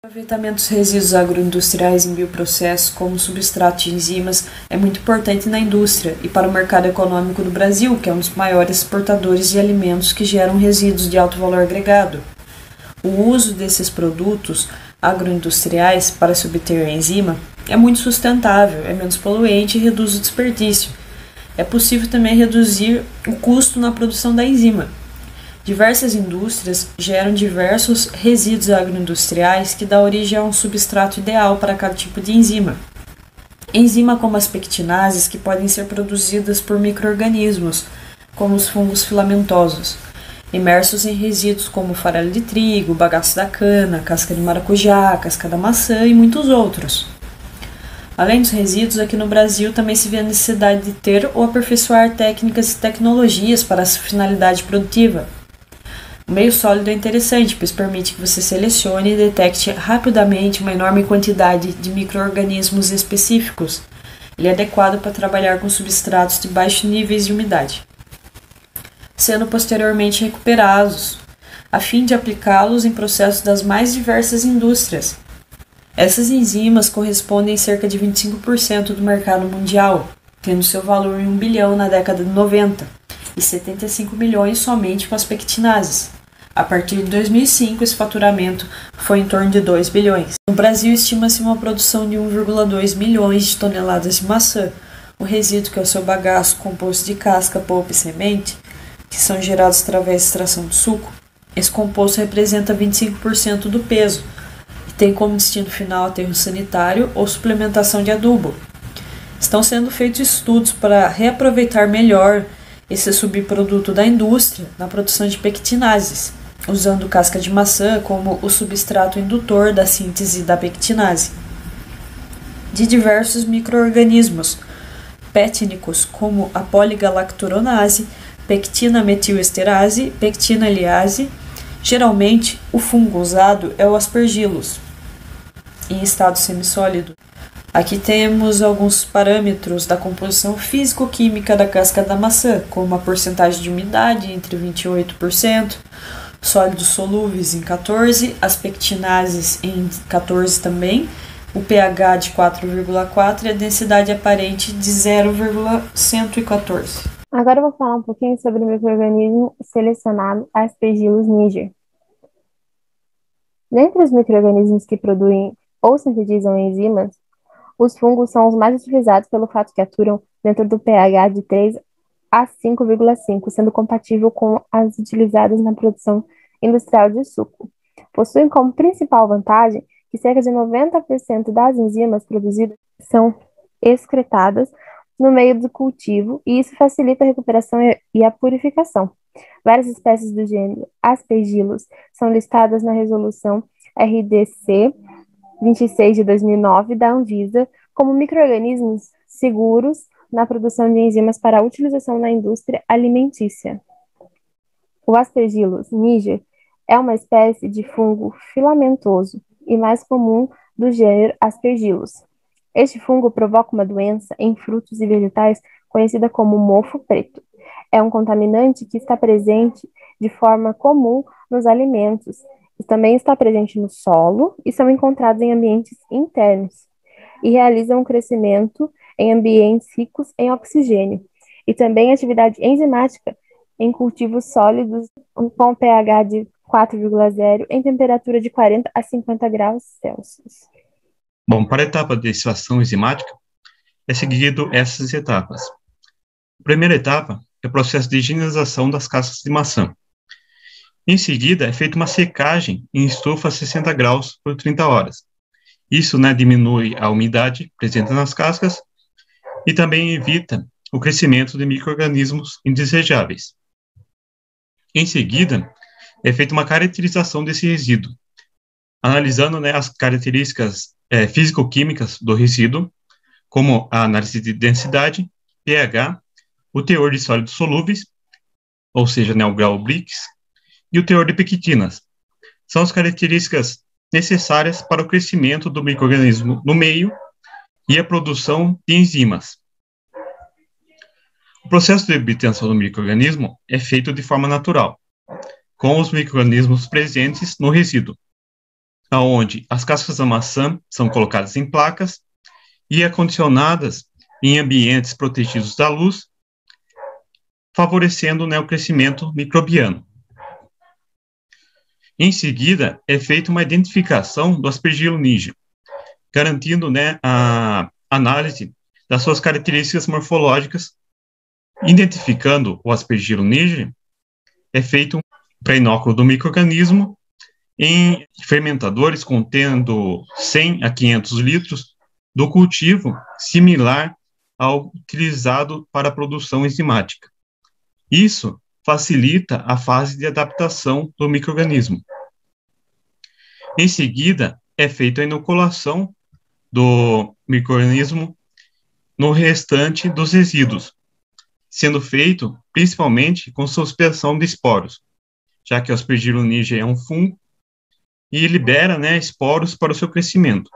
Aproveitamento dos resíduos agroindustriais em bioprocessos como substrato de enzimas é muito importante na indústria e para o mercado econômico do Brasil, que é um dos maiores exportadores de alimentos que geram resíduos de alto valor agregado. O uso desses produtos agroindustriais para se obter a enzima é muito sustentável, é menos poluente e reduz o desperdício. É possível também reduzir o custo na produção da enzima. Diversas indústrias geram diversos resíduos agroindustriais que dão origem a um substrato ideal para cada tipo de enzima. Enzima como as pectinases, que podem ser produzidas por micro-organismos, como os fungos filamentosos, imersos em resíduos como farelo de trigo, bagaço da cana, casca de maracujá, casca da maçã e muitos outros. Além dos resíduos, aqui no Brasil também se vê a necessidade de ter ou aperfeiçoar técnicas e tecnologias para essa finalidade produtiva. O meio sólido é interessante, pois permite que você selecione e detecte rapidamente uma enorme quantidade de micro-organismos específicos. Ele é adequado para trabalhar com substratos de baixos níveis de umidade, sendo posteriormente recuperados, a fim de aplicá-los em processos das mais diversas indústrias. Essas enzimas correspondem a cerca de 25% do mercado mundial, tendo seu valor em 1 bilhão na década de 90 e 75 milhões somente com as pectinases. A partir de 2005, esse faturamento foi em torno de 2 bilhões. No Brasil, estima-se uma produção de 1,2 milhões de toneladas de maçã. O resíduo, que é o seu bagaço composto de casca, polpa e semente, que são gerados através da extração do suco. Esse composto representa 25% do peso e tem como destino final aterro sanitário ou suplementação de adubo. Estão sendo feitos estudos para reaproveitar melhor esse subproduto da indústria na produção de pectinases, usando casca de maçã como o substrato indutor da síntese da pectinase. De diversos micro-organismos pétnicos, como a poligalacturonase, pectina-metilesterase, pectina-liase. Geralmente, o fungo usado é o aspergillus, em estado semissólido. Aqui temos alguns parâmetros da composição físico-química da casca da maçã, como a porcentagem de umidade entre 28%, sólidos solúveis em 14%, as pectinases em 14% também, o pH de 4,4 e a densidade aparente de 0,114. Agora eu vou falar um pouquinho sobre o micro-organismo selecionado Aspergillus niger. Dentre os micro-organismos que produzem ou sintetizam enzimas, os fungos são os mais utilizados pelo fato que aturam dentro do pH de 3 a 5,5, sendo compatível com as utilizadas na produção industrial de suco. Possuem como principal vantagem que cerca de 90% das enzimas produzidas são excretadas no meio do cultivo, e isso facilita a recuperação e a purificação. Várias espécies do gênero Aspergillus são listadas na resolução RDC 26 de 2009 da Anvisa como micro-organismos seguros na produção de enzimas para utilização na indústria alimentícia. O Aspergillus niger é uma espécie de fungo filamentoso e mais comum do gênero Aspergillus. Este fungo provoca uma doença em frutos e vegetais conhecida como mofo preto. É um contaminante que está presente de forma comum nos alimentos. Também está presente no solo e são encontrados em ambientes internos e realizam um crescimento em ambientes ricos em oxigênio e também atividade enzimática em cultivos sólidos com pH de 4,0 em temperatura de 40 a 50 graus Celsius. Bom, para a etapa de extração enzimática, é seguido essas etapas. A primeira etapa é o processo de higienização das cascas de maçã. Em seguida, é feita uma secagem em estufa a 60 graus por 30 horas. Isso, diminui a umidade presente nas cascas e também evita o crescimento de micro-organismos indesejáveis. Em seguida, é feita uma caracterização desse resíduo, analisando as características físico-químicas do resíduo, como a análise de densidade, pH, o teor de sólidos solúveis, ou seja, o grau Brix, e o teor de pectinas. São as características necessárias para o crescimento do micro-organismo no meio e a produção de enzimas. O processo de obtenção do micro-organismo é feito de forma natural, com os micro-organismos presentes no resíduo. onde as cascas da maçã são colocadas em placas e acondicionadas em ambientes protegidos da luz, favorecendo, né, o crescimento microbiano. Em seguida, é feita uma identificação do Aspergillus niger, garantindo, né, a análise das suas características morfológicas. Identificando o Aspergillus niger, é feito um pré-inóculo do micro-organismo em fermentadores contendo 100 a 500 litros do cultivo, similar ao utilizado para a produção enzimática. Isso facilita a fase de adaptação do micro-organismo. Em seguida, é feita a inoculação do micro-organismo no restante dos resíduos, sendo feito principalmente com suspensão de esporos, já que o Aspergillus niger é um fungo e libera, né, esporos para o seu crescimento.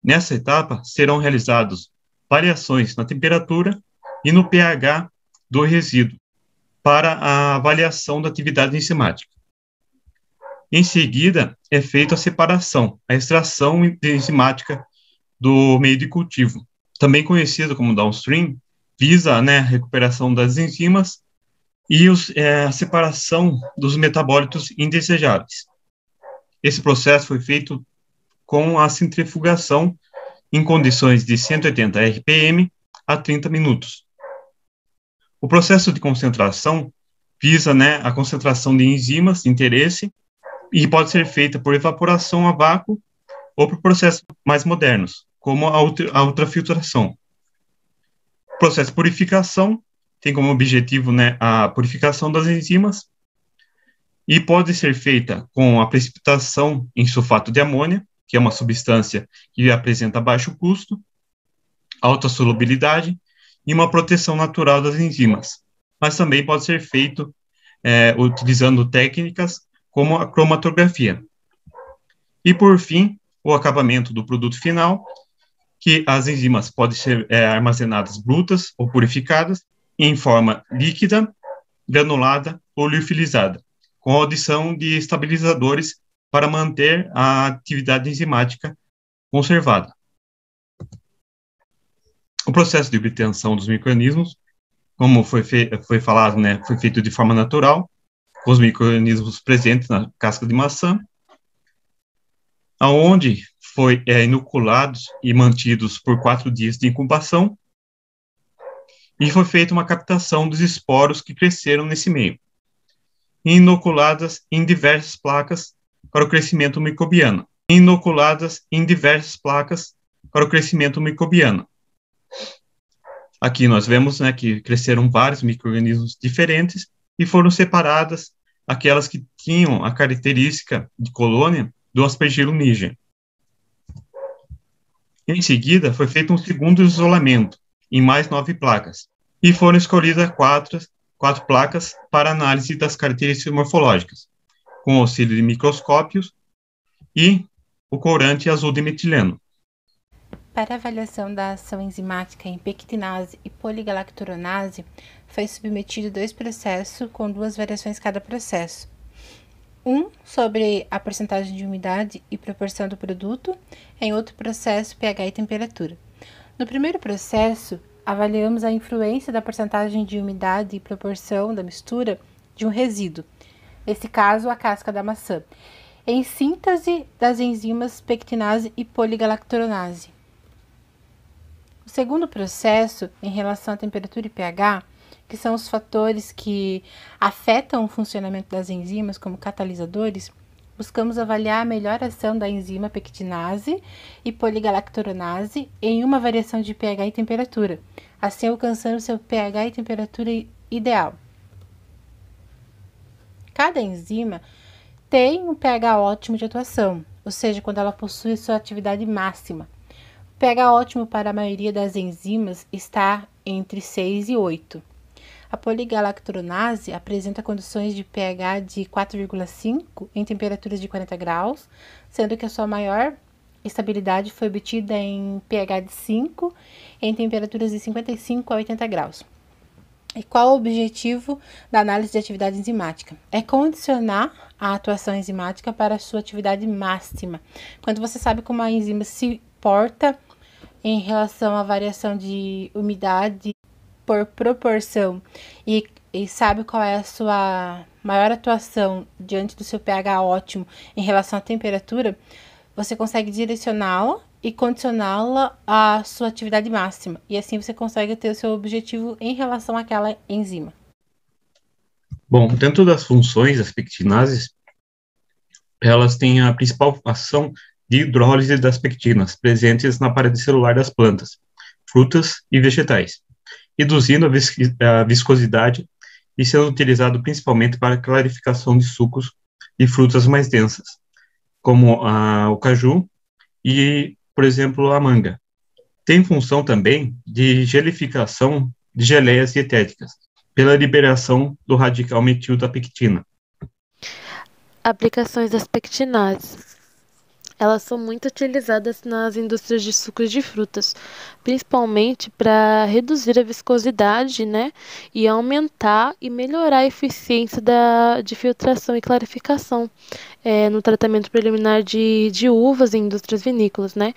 Nessa etapa, serão realizadas variações na temperatura e no pH do resíduo para a avaliação da atividade enzimática. Em seguida, é feita a separação, a extração enzimática do meio de cultivo, também conhecido como downstream, visa, né, a recuperação das enzimas e a separação dos metabólitos indesejáveis. Esse processo foi feito com a centrifugação em condições de 180 RPM a 30 minutos. O processo de concentração visa, né, a concentração de enzimas de interesse e pode ser feita por evaporação a vácuo ou por processos mais modernos, como a ultrafiltração. O processo de purificação tem como objetivo, né, a purificação das enzimas e pode ser feita com a precipitação em sulfato de amônia, que é uma substância que apresenta baixo custo, alta solubilidade e uma proteção natural das enzimas. Mas também pode ser feito utilizando técnicas como a cromatografia. E, por fim, o acabamento do produto final, que as enzimas podem ser armazenadas brutas ou purificadas em forma líquida, granulada ou liofilizada, com a adição de estabilizadores para manter a atividade enzimática conservada. O processo de obtenção dos micro-organismos, como foi falado, né, foi feito de forma natural, com os micro-organismos presentes na casca de maçã, aonde foi inoculados e mantidos por 4 dias de incubação, e foi feita uma captação dos esporos que cresceram nesse meio, inoculadas em diversas placas para o crescimento microbiano. Aqui nós vemos, né, que cresceram vários micro-organismos diferentes e foram separadas aquelas que tinham a característica de colônia do Aspergillus niger. Em seguida, foi feito um segundo isolamento, em mais 9 placas, e foram escolhidas quatro placas para análise das características morfológicas, com auxílio de microscópios e o corante azul de metileno. Para avaliação da ação enzimática em pectinase e poligalacturonase, foi submetido 2 processos com 2 variações cada processo. Um sobre a porcentagem de umidade e proporção do produto, em outro processo pH e temperatura. No primeiro processo, avaliamos a influência da porcentagem de umidade e proporção da mistura de um resíduo, nesse caso a casca da maçã, em síntese das enzimas pectinase e poligalacturonase. O segundo processo, em relação à temperatura e pH, que são os fatores que afetam o funcionamento das enzimas como catalisadores, buscamos avaliar a melhor ação da enzima pectinase e poligalacturonase em uma variação de pH e temperatura, assim alcançando seu pH e temperatura ideal. Cada enzima tem um pH ótimo de atuação, ou seja, quando ela possui sua atividade máxima. O pH ótimo para a maioria das enzimas está entre 6 e 8. A poligalacturonase apresenta condições de pH de 4,5 em temperaturas de 40 graus, sendo que a sua maior estabilidade foi obtida em pH de 5 em temperaturas de 55 a 80 graus. E qual o objetivo da análise de atividade enzimática? É condicionar a atuação enzimática para a sua atividade máxima. Quando você sabe como a enzima se porta em relação à variação de umidade por proporção e sabe qual é a sua maior atuação diante do seu pH ótimo em relação à temperatura, você consegue direcioná-la e condicioná-la à sua atividade máxima. E assim você consegue ter o seu objetivo em relação àquela enzima. Bom, dentro das funções das pectinases, elas têm a principal ação de hidrólise das pectinas presentes na parede celular das plantas, frutas e vegetais, reduzindo a viscosidade e sendo utilizado principalmente para a clarificação de sucos de frutas mais densas, como o caju e, por exemplo, a manga. Tem função também de gelificação de geleias dietéticas, pela liberação do radical metil da pectina. Aplicações das pectinases. Elas são muito utilizadas nas indústrias de sucos de frutas, principalmente para reduzir a viscosidade, né, e aumentar e melhorar a eficiência de filtração e clarificação no tratamento preliminar de uvas em indústrias vinícolas, né,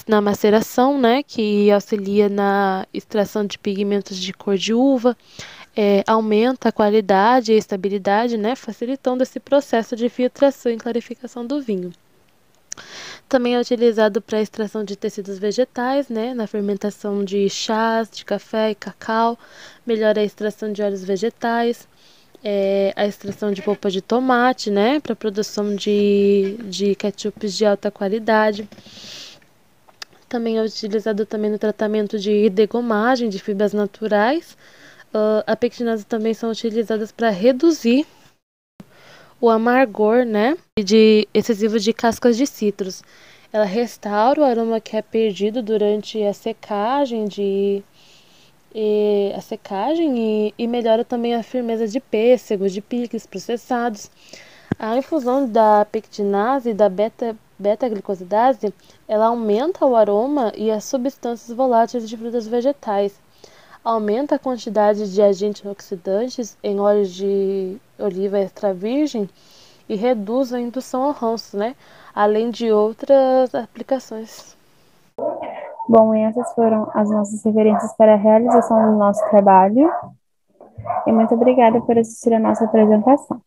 na maceração, né, que auxilia na extração de pigmentos de cor de uva, aumenta a qualidade e a estabilidade, né, facilitando esse processo de filtração e clarificação do vinho. Também é utilizado para a extração de tecidos vegetais, né, na fermentação de chás, de café e cacau, melhora a extração de óleos vegetais, a extração de polpa de tomate, né, para a produção de ketchups de alta qualidade. Também é utilizado também no tratamento de degomagem de fibras naturais. A pectinase também são utilizadas para reduzir o amargor, né, excessivo de cascas de citros. Ela restaura o aroma que é perdido durante a secagem e melhora também a firmeza de pêssegos, de picles processados. A infusão da pectinase e da beta-glicosidase, ela aumenta o aroma e as substâncias voláteis de frutas vegetais. Aumenta a quantidade de agentes oxidantes em óleos de oliva extra virgem e reduz a indução ao ranço, né? Além de outras aplicações. Bom, essas foram as nossas referências para a realização do nosso trabalho. E muito obrigada por assistir a nossa apresentação.